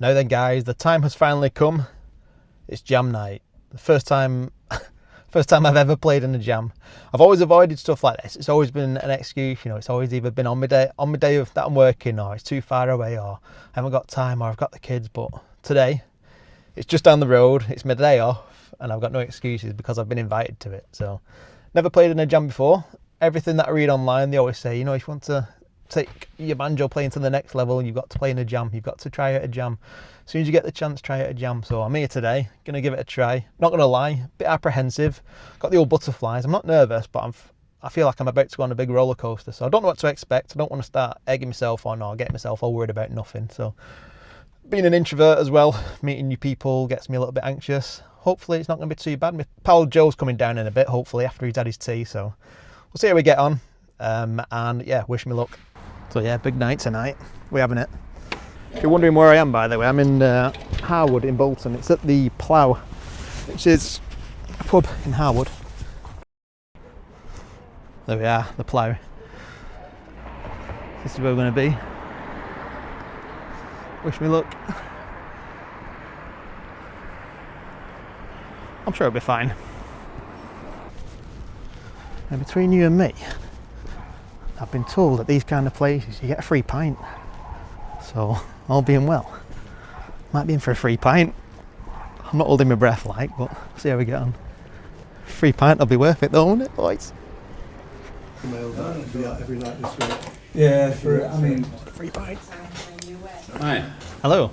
Now then guys, the time has finally come. It's jam night. The first time I've ever played in a jam. I've always avoided stuff like this. It's always been an excuse, you know, it's always either been on my day that I'm working, or it's too far away, or I haven't got time, or I've got the kids. But today, it's just down the road, it's my day off, and I've got no excuses because I've been invited to it. So, never played in a jam before. Everything that I read online, they always say, you know, if you want to take your banjo playing to the next level, you've got to play in a jam, you've got to try out a jam. As soon as you get the chance, try out a jam. So I'm here today, gonna give it a try. Not gonna lie, a bit apprehensive. Got the old butterflies. I'm not nervous, but I feel like I'm about to go on a big roller coaster. So I don't know what to expect. I don't want to start egging myself on or getting myself all worried about nothing. So being an introvert as well, meeting new people gets me a little bit anxious. Hopefully it's not gonna be too bad. My pal Joe's coming down in a bit, hopefully after he's had his tea. So we'll see how we get on. And yeah, wish me luck. So yeah, big night tonight. We're having it. If you're wondering where I am, by the way, I'm in Harwood in Bolton. It's at the Plough, which is a pub in Harwood. There we are, the Plough. This is where we're going to be. Wish me luck. I'm sure it'll be fine. Now between you and me, I've been told at these kind of places you get a free pint. So, all being well, might be in for a free pint. I'm not holding my breath like, but see how we get on. Free pint will be worth it though, won't it, boys? Every night this week. Yeah, Free pint. Hi. Hello.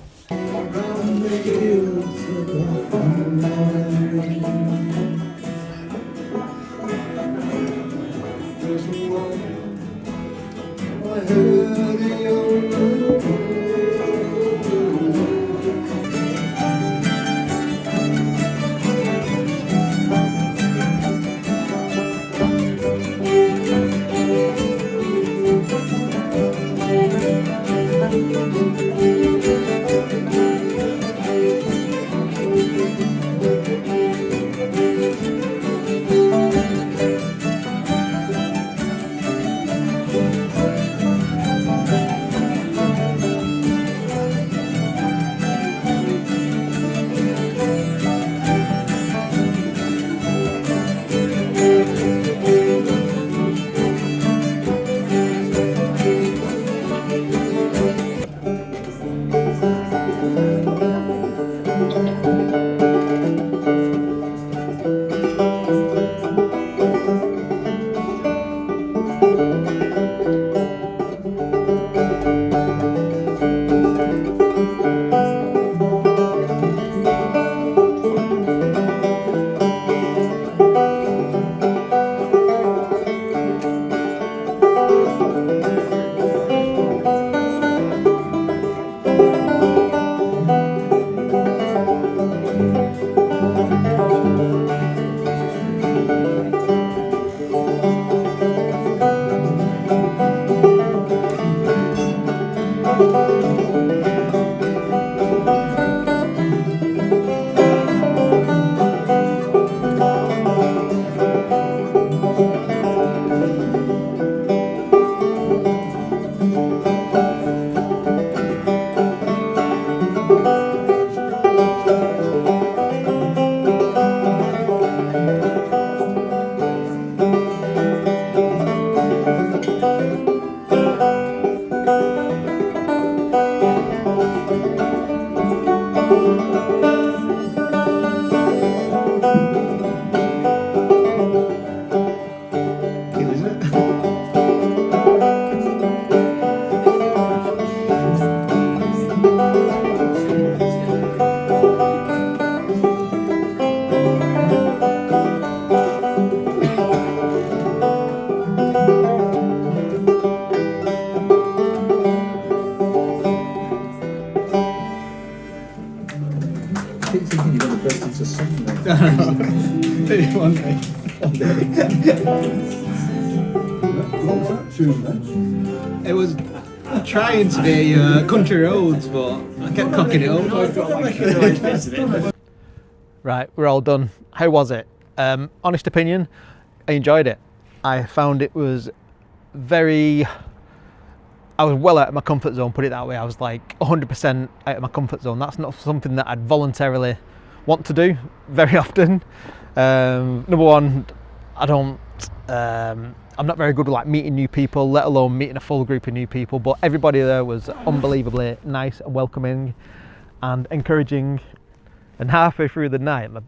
keep thinking you're going to burst into song then. Maybe one day. One day. What was that tune then? It was trying to be Country Roads, but I kept cocking it up. Right, we're all done. How was it? Honest opinion, I enjoyed it. I found it was very... I was well out of my comfort zone, put it that way. I was like 100% out of my comfort zone. That's not something that I'd voluntarily want to do very often. Number one, I'm not very good at like meeting new people, let alone meeting a full group of new people, but everybody there was unbelievably nice and welcoming and encouraging. And halfway through the night, my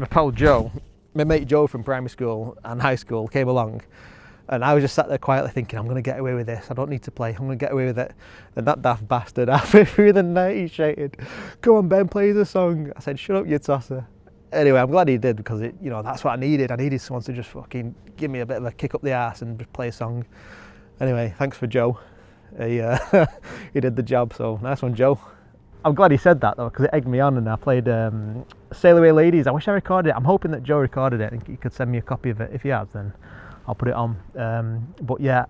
pal Joe, my mate Joe from primary school and high school came along, and I was just sat there quietly thinking, I'm going to get away with this, I don't need to play, I'm going to get away with it. And that daft bastard, halfway through the night, he shouted, "Come on Ben, play the song." I said, "Shut up you tosser." Anyway, I'm glad he did, because that's what I needed. I needed someone to just fucking give me a bit of a kick up the arse and just play a song. Anyway, thanks for Joe. He, he did the job, so nice one, Joe. I'm glad he said that though, because it egged me on, and I played Sail Away Ladies. I wish I recorded it. I'm hoping that Joe recorded it and he could send me a copy of it. If he has, then I'll put it on. But yeah,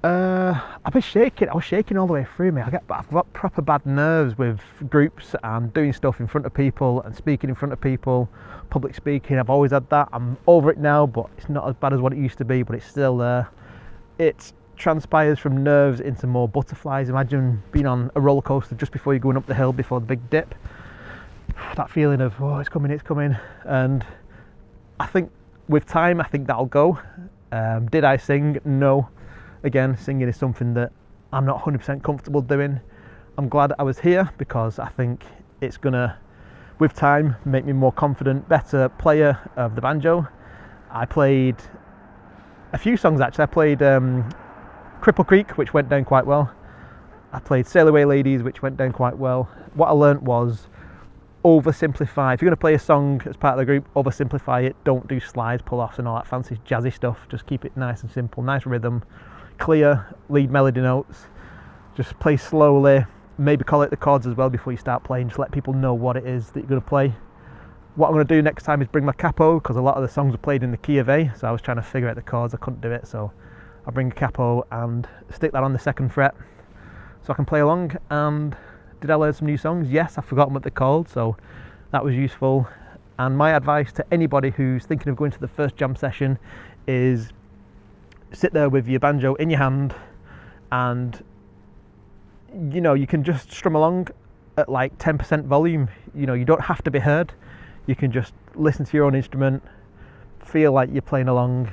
I've been shaking. I was shaking all the way through me. I've got proper bad nerves with groups and doing stuff in front of people and speaking in front of people. Public speaking, I've always had that. I'm over it now, but it's not as bad as what it used to be, but it's still there. It transpires from nerves into more butterflies. Imagine being on a roller coaster just before you're going up the hill, before the big dip. That feeling of, oh, it's coming. And I think with time, I think that'll go. Did I sing? No. Again, singing is something that I'm not 100% comfortable doing. I'm glad I was here, because I think it's gonna, with time, make me more confident, better player of the banjo. I played a few songs actually. I played Cripple Creek, which went down quite well. I played Sail Away Ladies, which went down quite well. What I learnt was oversimplify. If you're going to play a song as part of the group, oversimplify it. Don't do slides, pull-offs and all that fancy jazzy stuff. Just keep it nice and simple, nice rhythm, clear lead melody notes. Just play slowly. Maybe call it the chords as well before you start playing. Just let people know what it is that you're going to play. What I'm going to do next time is bring my capo, because a lot of the songs were played in the key of A, so I was trying to figure out the chords. I couldn't do it, so I'll bring a capo and stick that on the 2nd fret so I can play along. And did I learn some new songs? Yes, I've forgotten what they're called, so that was useful. And my advice to anybody who's thinking of going to the first jam session is sit there with your banjo in your hand, and you can just strum along at like 10% volume. You don't have to be heard. You can just listen to your own instrument, feel like you're playing along.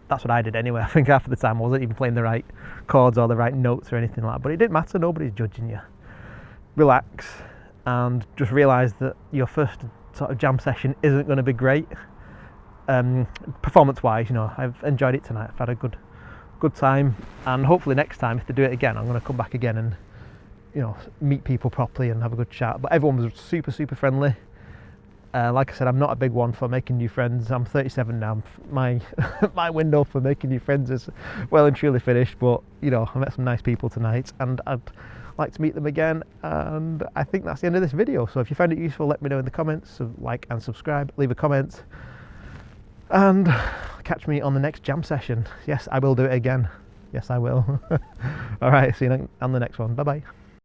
That's what I did anyway. I think half of the time I wasn't even playing the right chords or the right notes or anything like that, but it didn't matter. Nobody's judging you. Relax and just realise that your first sort of jam session isn't going to be great. Performance wise, I've enjoyed it tonight. I've had a good time, and hopefully next time, if they do it again, I'm going to come back again and meet people properly and have a good chat. But everyone was super friendly. Like I said, I'm not a big one for making new friends. I'm 37 now. My my window for making new friends is well and truly finished. But I met some nice people tonight, and I'd like to meet them again. And I think that's the end of this video. So if you found it useful, let me know in the comments. So like and subscribe, leave a comment, and catch me on the next jam session. Yes, I will do it again. Yes, I will. All right, see you on the next one. Bye bye.